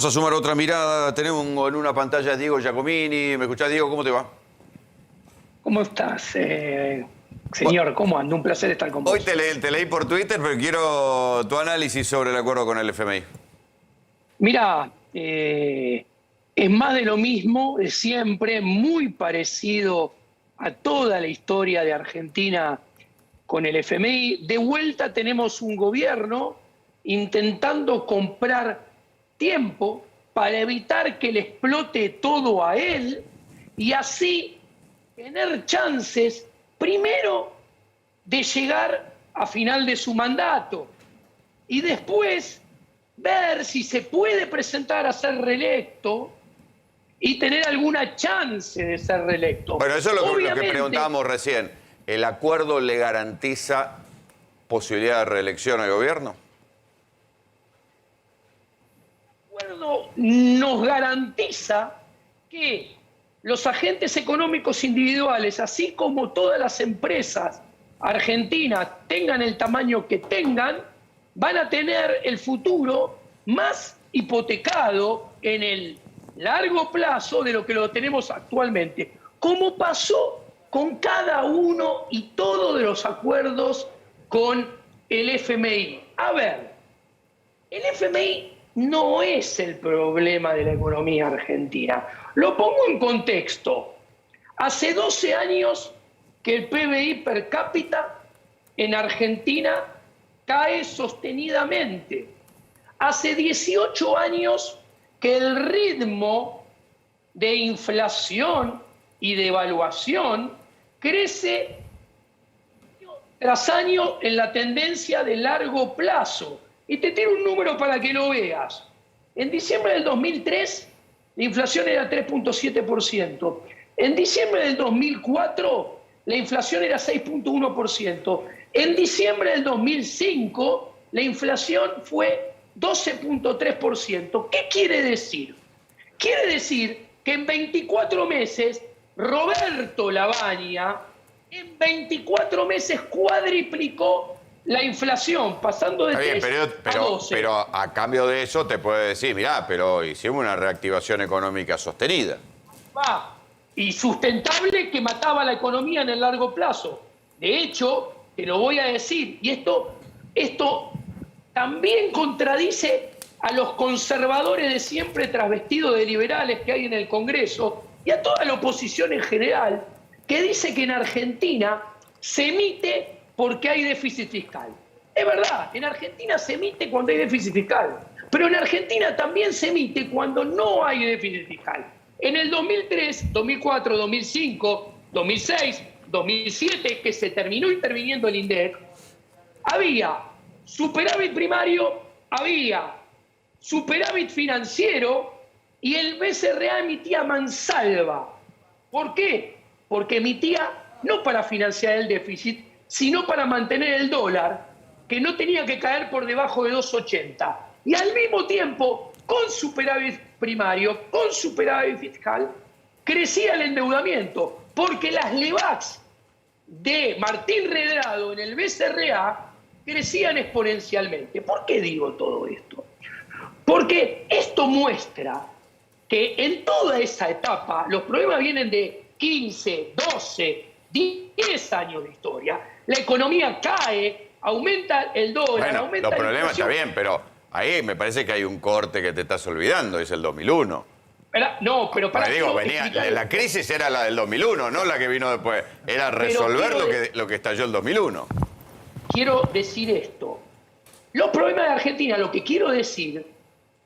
Vamos a sumar otra mirada. Tenemos en una pantalla a Diego Giacomini. ¿Me escuchás, Diego? ¿Cómo te va? ¿Cómo estás, señor? ¿Cómo anda? Un placer estar con vos. Hoy te leí por Twitter, pero quiero tu análisis sobre el acuerdo con el FMI. Mira, es más de lo mismo, de siempre, muy parecido a toda la historia de Argentina con el FMI. De vuelta tenemos un gobierno intentando comprar tiempo para evitar que le explote todo a él y así tener chances, primero, de llegar a final de su mandato y después ver si se puede presentar a ser reelecto y tener alguna chance de ser reelecto. Bueno, eso es lo que preguntábamos recién. ¿El acuerdo le garantiza posibilidad de reelección al gobierno? El acuerdo nos garantiza que los agentes económicos individuales, así como todas las empresas argentinas, tengan el tamaño que tengan, van a tener el futuro más hipotecado en el largo plazo de lo que lo tenemos actualmente, como pasó con cada uno y todos de los acuerdos con el FMI. A ver, el FMI no es el problema de la economía argentina. Lo pongo en contexto. Hace 12 años que el PBI per cápita en Argentina cae sostenidamente. Hace 18 años que el ritmo de inflación y de devaluación crece tras año en la tendencia de largo plazo. Y te tiro un número para que lo veas. En diciembre del 2003, la inflación era 3.7%. En diciembre del 2004, la inflación era 6.1%. En diciembre del 2005, la inflación fue 12.3%. ¿Qué quiere decir? Quiere decir que en 24 meses, Roberto Lavagna, en 24 meses cuadriplicó la inflación, pasando de 3 a 12. Pero a cambio de eso te puede decir, mirá, pero hicimos una reactivación económica sostenida. Y sustentable que mataba la economía en el largo plazo. De hecho, te lo voy a decir, y esto también contradice a los conservadores de siempre trasvestidos de liberales que hay en el Congreso y a toda la oposición en general, que dice que en Argentina se emite porque hay déficit fiscal. Es verdad, en Argentina se emite cuando hay déficit fiscal, pero en Argentina también se emite cuando no hay déficit fiscal. En el 2003, 2004, 2005, 2006, 2007, que se terminó interviniendo el INDEC, había superávit primario, había superávit financiero y el BCRA emitía mansalva. ¿Por qué? Porque emitía no para financiar el déficit, sino para mantener el dólar, que no tenía que caer por debajo de 2,80. Y al mismo tiempo, con superávit primario, con superávit fiscal, crecía el endeudamiento, porque las LEVAX de Martín Redrado en el BCRA crecían exponencialmente. ¿Por qué digo todo esto? Porque esto muestra que en toda esa etapa los problemas vienen de 15, 12, 10 años de historia. La economía cae, aumenta el dólar, bueno, aumenta los problemas inflación. está bien, pero ahí me parece que hay un corte que te estás olvidando, es el 2001. No, pero para digo, la crisis era la del 2001, no la que vino después. Era resolver lo que estalló el 2001. Quiero decir esto. Los problemas de Argentina, lo que quiero decir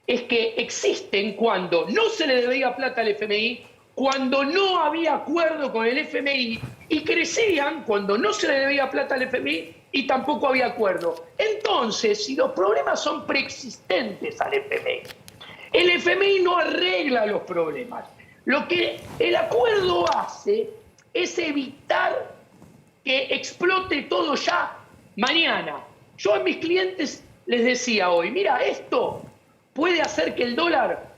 es que existen cuando no se le debía plata al FMI, cuando no había acuerdo con el FMI, y crecían cuando no se le debía plata al FMI y tampoco había acuerdo. Entonces, si los problemas son preexistentes al FMI, el FMI no arregla los problemas. Lo que el acuerdo hace es evitar que explote todo ya mañana. Yo a mis clientes les decía hoy, mira, esto puede hacer que el dólar,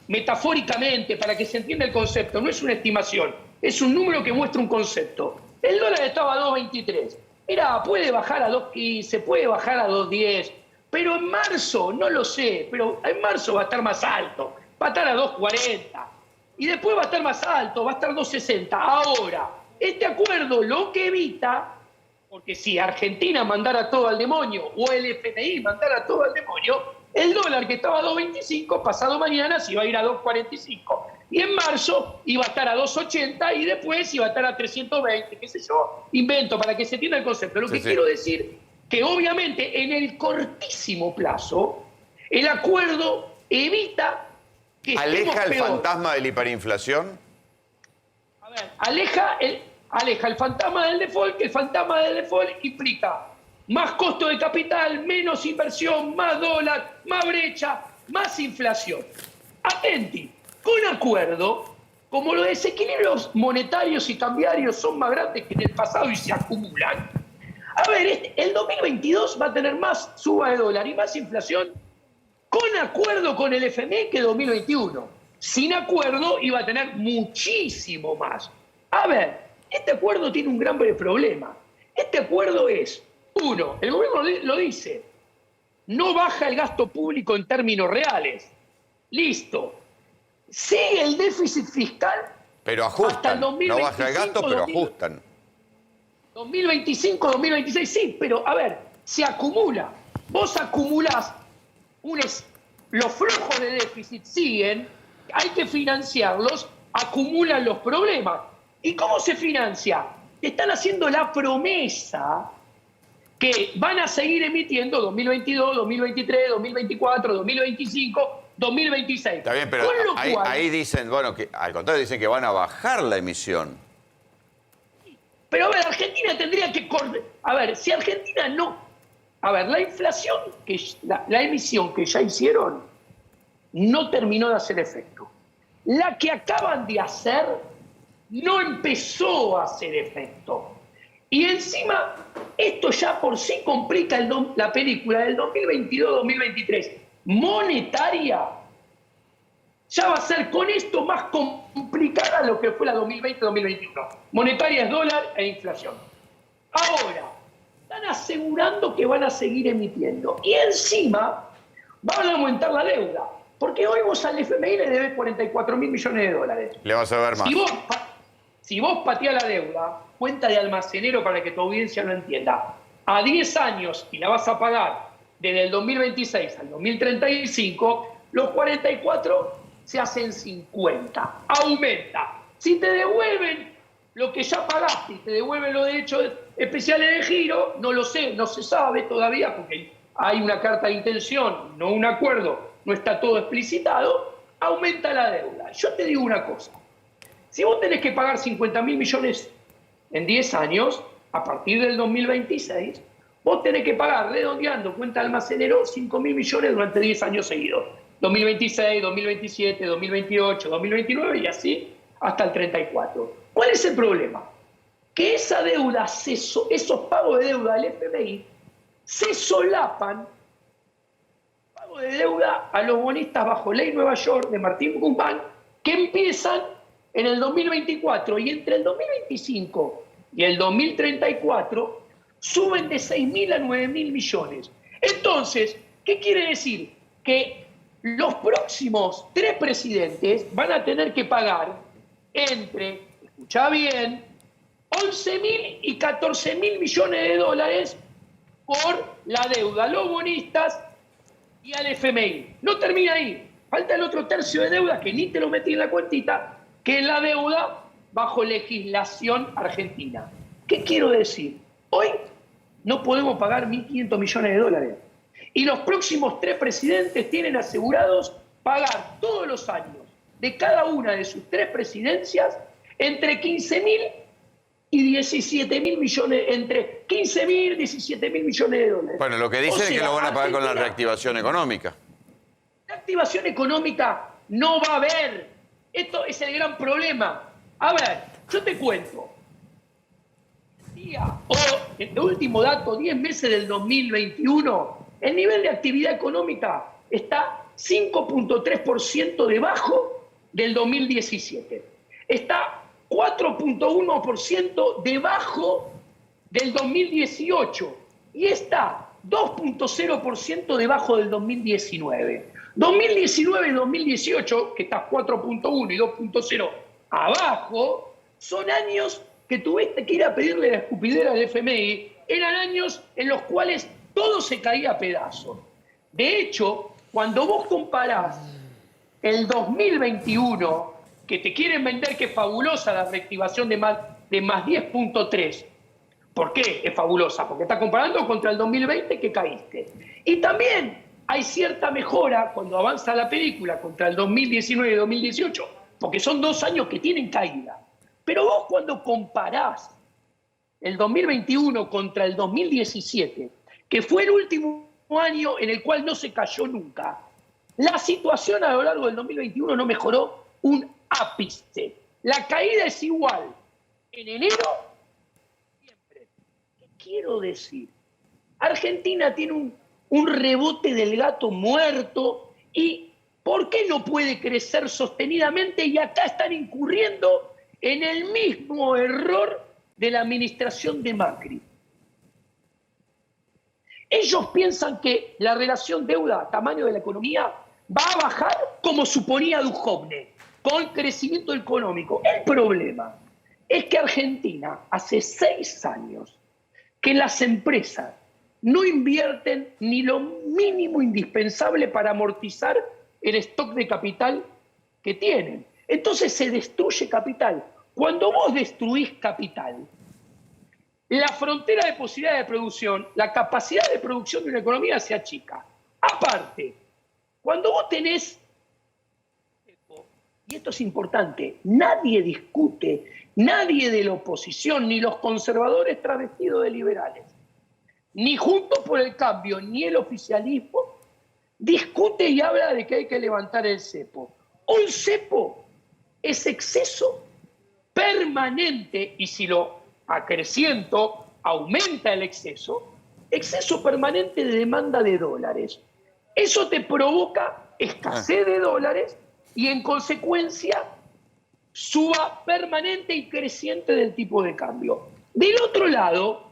metafóricamente, para que se entienda el concepto, no es una estimación, es un número que muestra un concepto. El dólar estaba a 2.23. Mira, puede bajar a 2.15, puede bajar a 2.10, Pero en marzo, no lo sé, pero en marzo va a estar más alto, va a estar a 2,40. Y después va a estar más alto, va a estar 2,60. Ahora, este acuerdo lo que evita, porque si Argentina mandara todo al demonio o el FMI mandara todo al demonio, el dólar que estaba a 2,25 pasado mañana se iba a ir a 2,45. Y en marzo iba a estar a 2,80 y después iba a estar a 320, qué sé yo, invento para que se entienda el concepto. Lo que quiero decir que obviamente en el cortísimo plazo el acuerdo evita que ¿Aleja el peor. fantasma de la hiperinflación? A ver, aleja el fantasma del default, que el fantasma del default implica más costo de capital, menos inversión, más dólar, más brecha, más inflación. Atenti, con acuerdo, como los desequilibrios monetarios y cambiarios son más grandes que en el pasado y se acumulan, a ver, el 2022 va a tener más suba de dólar y más inflación con acuerdo con el FMI que 2021. Sin acuerdo iba a tener muchísimo más. A ver, este acuerdo tiene un gran problema. Este acuerdo es, uno, el gobierno lo dice, no baja el gasto público en términos reales. Listo. Sigue el déficit fiscal. Pero ajustan. Hasta el 2025, no baja el gasto, pero ajustan. 2025, 2026, sí, pero a ver, se acumula. Vos acumulás los flujos de déficit siguen, hay que financiarlos, acumulan los problemas. ¿Y cómo se financia? Te están haciendo la promesa que van a seguir emitiendo 2022, 2023, 2024, 2025, 2026. Está bien, pero ahí dicen, bueno, que al contrario dicen que van a bajar la emisión. Pero a ver, Argentina tendría que... A ver, si Argentina no... A ver, la inflación, la emisión que ya hicieron, no terminó de hacer efecto. La que acaban de hacer no empezó a hacer efecto. Y encima, esto ya por sí complica la película del 2022-2023 monetaria. Ya va a ser con esto más complicada lo que fue la 2020-2021. Monetaria es dólar e inflación. Ahora, están asegurando que van a seguir emitiendo. Y encima van a aumentar la deuda. Porque hoy vos al FMI le debes 44.000 millones de dólares. Le vas a ver más. Si vos pateás la deuda, cuenta de almacenero para que tu audiencia lo entienda, a 10 años y la vas a pagar desde el 2026 al 2035, los 44 se hacen 50. Aumenta. Si te devuelven lo que ya pagaste y te devuelven los derechos especiales de giro, no lo sé, no se sabe todavía porque hay una carta de intención, no un acuerdo, no está todo explicitado, aumenta la deuda. Yo te digo una cosa, si vos tenés que pagar 50.000 millones en 10 años, a partir del 2026, vos tenés que pagar, redondeando cuenta almacenero, 5.000 millones durante 10 años seguidos. 2026, 2027, 2028, 2029 y así hasta el 34. ¿Cuál es el problema? Que esa deuda, esos pagos de deuda del FMI se solapan, pagos de deuda a los bonistas bajo ley Nueva York de Martín Guzmán, que empiezan en el 2024 y entre el 2025 y el 2034 suben de 6.000 a 9.000 millones. Entonces, ¿qué quiere decir? Que los próximos 3 presidentes van a tener que pagar entre, escuchá bien, 11.000 y 14.000 millones de dólares por la deuda a los bonistas y al FMI. No termina ahí. Falta el otro tercio de deuda que ni te lo metí en la cuentita, que es la deuda bajo legislación argentina. ¿Qué quiero decir? Hoy no podemos pagar 1.500 millones de dólares. Y los próximos 3 presidentes tienen asegurados pagar todos los años de cada una de sus 3 presidencias entre 15.000 y 17.000 millones, entre 15.000 y 17.000 millones de dólares. Bueno, lo que dicen es que lo van a pagar con la reactivación económica. La activación económica no va a haber. Esto es el gran problema. A ver, yo te cuento. El último dato, 10 meses del 2021, el nivel de actividad económica está 5.3% debajo del 2017. Está 4.1% debajo del 2018 y está 2,0% debajo del 2019. 2019 y 2018, que estás 4,1 y 2,0 abajo, son años que tuviste que ir a pedirle la escupidera al FMI. Eran años en los cuales todo se caía a pedazos. De hecho, cuando vos comparás el 2021, que te quieren vender que es fabulosa la reactivación de más 10,3. ¿Por qué es fabulosa? Porque está comparando contra el 2020 que caíste. Y también hay cierta mejora cuando avanza la película contra el 2019 y 2018, porque son 2 años que tienen caída. Pero vos cuando comparás el 2021 contra el 2017, que fue el último año en el cual no se cayó nunca, la situación a lo largo del 2021 no mejoró un ápice. La caída es igual en enero siempre. ¿Qué quiero decir? Argentina tiene un rebote del gato muerto y ¿por qué no puede crecer sostenidamente? Y acá están incurriendo en el mismo error de la administración de Macri. Ellos piensan que la relación deuda-tamaño de la economía va a bajar como suponía Duhovne, con crecimiento económico. El problema es que Argentina hace 6 años que las empresas no invierten ni lo mínimo indispensable para amortizar el stock de capital que tienen. Entonces se destruye capital. Cuando vos destruís capital, la frontera de posibilidad de producción, la capacidad de producción de una economía se achica. Aparte, cuando vos tenés, y esto es importante, nadie discute, nadie de la oposición, ni los conservadores travestidos de liberales, ni Juntos por el Cambio, ni el oficialismo, discute y habla de que hay que levantar el cepo. Un cepo es exceso permanente, y si lo acreciento, aumenta el exceso permanente de demanda de dólares. Eso te provoca escasez de dólares y en consecuencia suba permanente y creciente del tipo de cambio. Del otro lado,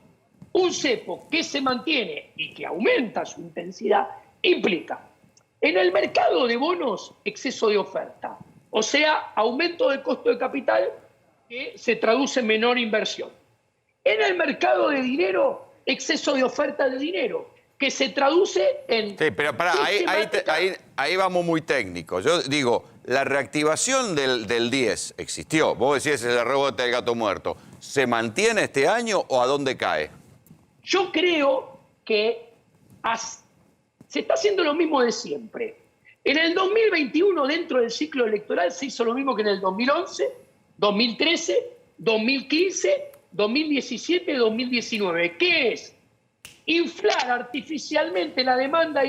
un cepo que se mantiene y que aumenta su intensidad implica en el mercado de bonos exceso de oferta, o sea, aumento del costo de capital que se traduce en menor inversión. En el mercado de dinero, exceso de oferta de dinero, que se traduce en... Sí, pero pará, ahí vamos muy técnicos. Yo digo, la reactivación del 10 existió. Vos decís, es el rebote del gato muerto. ¿Se mantiene este año o a dónde cae? Yo creo que se está haciendo lo mismo de siempre. En el 2021, dentro del ciclo electoral, se hizo lo mismo que en el 2011, 2013, 2015, 2017 y 2019. ¿Qué es? Inflar artificialmente la demanda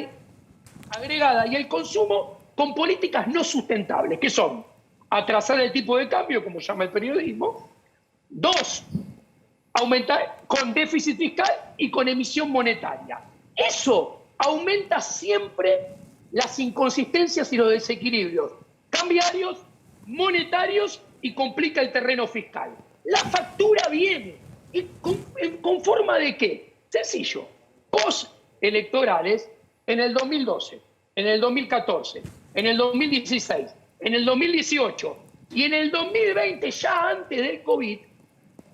agregada y el consumo con políticas no sustentables, que son atrasar el tipo de cambio, como llama el periodismo. 2, aumentar con déficit fiscal y con emisión monetaria. Eso aumenta siempre las inconsistencias y los desequilibrios cambiarios, monetarios y complica el terreno fiscal. La factura viene. ¿Y con forma de qué? Sencillo. Post-electorales en el 2012, en el 2014, en el 2016, en el 2018 y en el 2020, ya antes del COVID,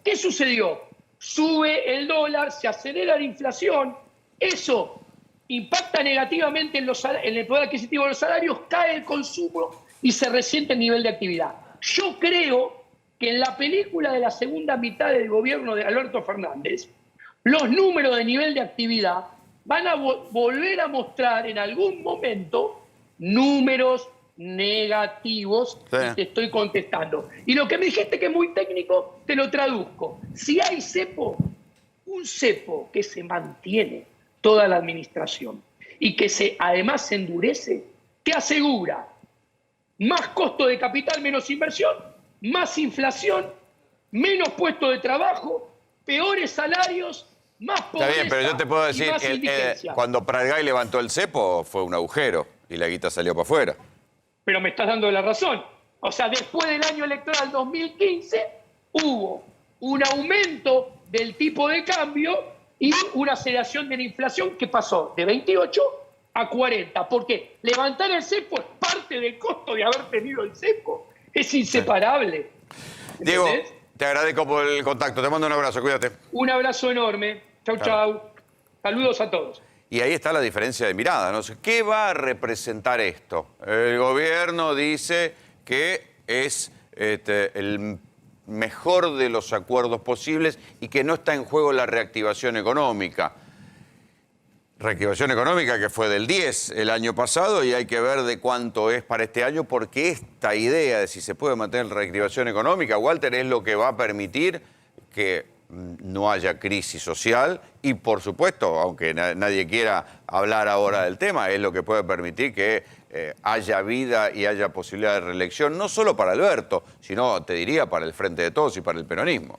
¿qué sucedió? Sube el dólar, se acelera la inflación, eso impacta negativamente en el poder adquisitivo de los salarios, cae el consumo y se resiente el nivel de actividad. Yo creo que en la película de la segunda mitad del gobierno de Alberto Fernández, los números de nivel de actividad van a volver a mostrar en algún momento números negativos. Sí. Y te estoy contestando. Y lo que me dijiste que es muy técnico, te lo traduzco. Si hay cepo, un cepo que se mantiene toda la administración y que además se endurece, te asegura más costo de capital, menos inversión, más inflación, menos puestos de trabajo, peores salarios, más pobreza. Está bien, pero yo te puedo decir que cuando Pratgay levantó el cepo fue un agujero y la guita salió para afuera. Pero me estás dando la razón. O sea, después del año electoral 2015 hubo un aumento del tipo de cambio y una aceleración de la inflación que pasó de 28 a 40. Porque levantar el cepo es parte del costo de haber tenido el cepo. Es inseparable. Diego, ¿Entendés? te agradezco por el contacto. Te mando un abrazo, cuídate. Un abrazo enorme. Chau, chau. Saludos a todos. Y ahí está la diferencia de mirada, ¿no? ¿Qué va a representar esto? El gobierno dice que es el mejor de los acuerdos posibles y que no está en juego la reactivación económica. Reactivación económica que fue del 10 el año pasado y hay que ver de cuánto es para este año, porque esta idea de si se puede mantener reactivación económica, Walter, es lo que va a permitir que no haya crisis social y, por supuesto, aunque nadie quiera hablar ahora del tema, es lo que puede permitir que haya vida y haya posibilidad de reelección, no solo para Alberto, sino, te diría, para el Frente de Todos y para el peronismo.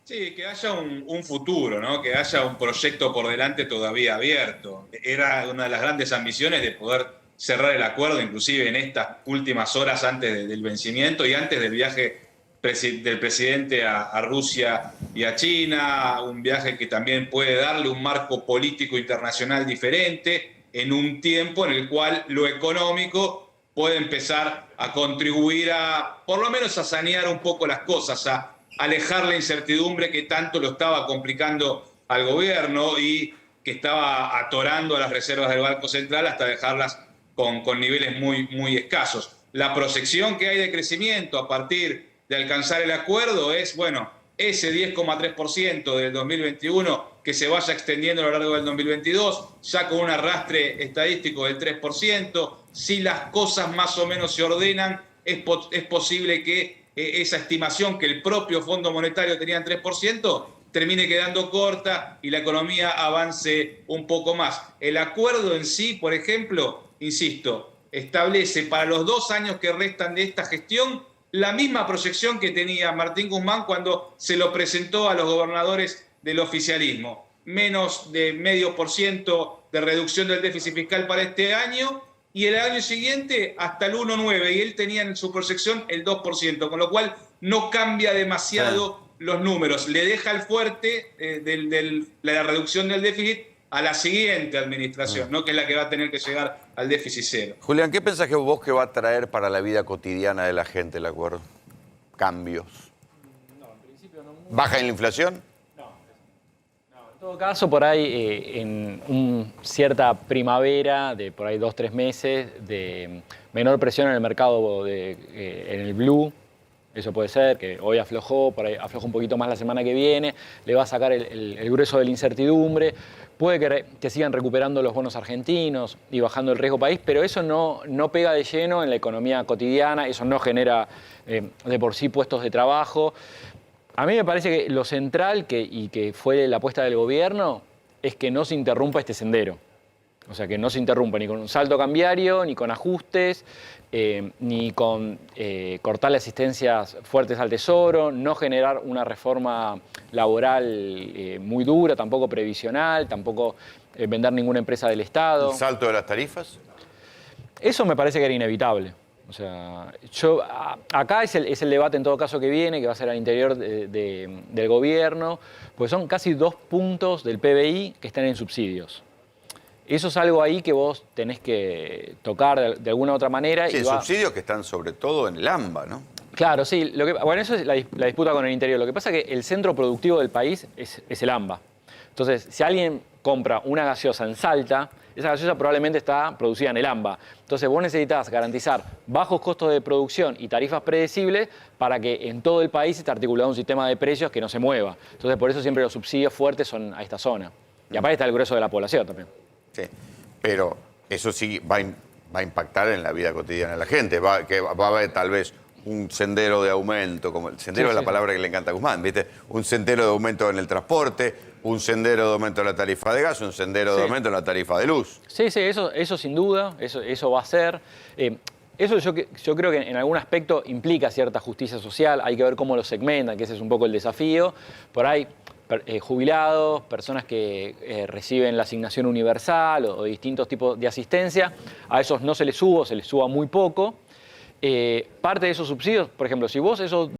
Sí, que haya un futuro, ¿no? Que haya un proyecto por delante todavía abierto. Era una de las grandes ambiciones de poder cerrar el acuerdo, inclusive en estas últimas horas antes del vencimiento y antes del viaje del presidente a Rusia y a China, un viaje que también puede darle un marco político internacional diferente en un tiempo en el cual lo económico puede empezar a contribuir a, por lo menos a sanear un poco las cosas, a alejar la incertidumbre que tanto lo estaba complicando al gobierno y que estaba atorando a las reservas del Banco Central hasta dejarlas con niveles muy escasos. La proyección que hay de crecimiento a partir de alcanzar el acuerdo es, bueno, ese 10,3% del 2021 que se vaya extendiendo a lo largo del 2022, ya con un arrastre estadístico del 3%. Si las cosas más o menos se ordenan, es posible que esa estimación que el propio Fondo Monetario tenía en 3%, termine quedando corta y la economía avance un poco más. El acuerdo en sí, por ejemplo, insisto, establece para los 2 años que restan de esta gestión la misma proyección que tenía Martín Guzmán cuando se lo presentó a los gobernadores del oficialismo. Menos de 0,5% de reducción del déficit fiscal para este año y el año siguiente hasta el 1,9%, y él tenía en su proyección el 2%, con lo cual no cambia demasiado los números. Le deja el fuerte de la reducción del déficit a la siguiente administración, ¿no? Que es la que va a tener que llegar al déficit cero. Julián, ¿qué pensás que vos que va a traer para la vida cotidiana de la gente el acuerdo? ¿Cambios? No, en principio no mucho. ¿Baja en la inflación? No. En todo caso, por ahí, en cierta primavera de por ahí 2-3 meses de menor presión en el mercado, en el blue. Eso puede ser, que hoy aflojó, por ahí aflojó un poquito más la semana que viene, le va a sacar el grueso de la incertidumbre. Puede que sigan recuperando los bonos argentinos y bajando el riesgo país, pero eso no pega de lleno en la economía cotidiana, eso no genera de por sí puestos de trabajo. A mí me parece que lo central, y que fue la apuesta del gobierno, es que no se interrumpa este sendero. O sea, que no se interrumpa ni con un saldo cambiario, ni con ajustes, ni con cortar las asistencias fuertes al Tesoro, no generar una reforma laboral muy dura, tampoco previsional, tampoco vender ninguna empresa del Estado. ¿El salto de las tarifas? Eso me parece que era inevitable. O sea, acá es el debate en todo caso que viene, que va a ser al interior del gobierno, pues son casi 2 puntos del PBI que están en subsidios. Eso es algo ahí que vos tenés que tocar de alguna u otra manera. Sí, subsidios que están sobre todo en el AMBA, ¿no? Claro, sí. Bueno, eso es la disputa con el interior. Lo que pasa es que el centro productivo del país es el AMBA. Entonces, si alguien compra una gaseosa en Salta, esa gaseosa probablemente está producida en el AMBA. Entonces, vos necesitas garantizar bajos costos de producción y tarifas predecibles para que en todo el país esté articulado un sistema de precios que no se mueva. Entonces, por eso siempre los subsidios fuertes son a esta zona. Y aparte está el grueso de la población también. Sí, pero eso sí va a impactar en la vida cotidiana de la gente. Va a haber tal vez un sendero de aumento, como el sendero es la palabra que le encanta a Guzmán, ¿viste? Un sendero de aumento en el transporte, un sendero de aumento en la tarifa de gas, un sendero de aumento en la tarifa de luz. Sí, eso sin duda, eso va a ser. Eso yo creo que en algún aspecto implica cierta justicia social, hay que ver cómo lo segmentan, que ese es un poco el desafío. Por ahí, jubilados, personas que reciben la asignación universal o distintos tipos de asistencia, a esos no se les suba muy poco. Parte de esos subsidios, por ejemplo, si vos esos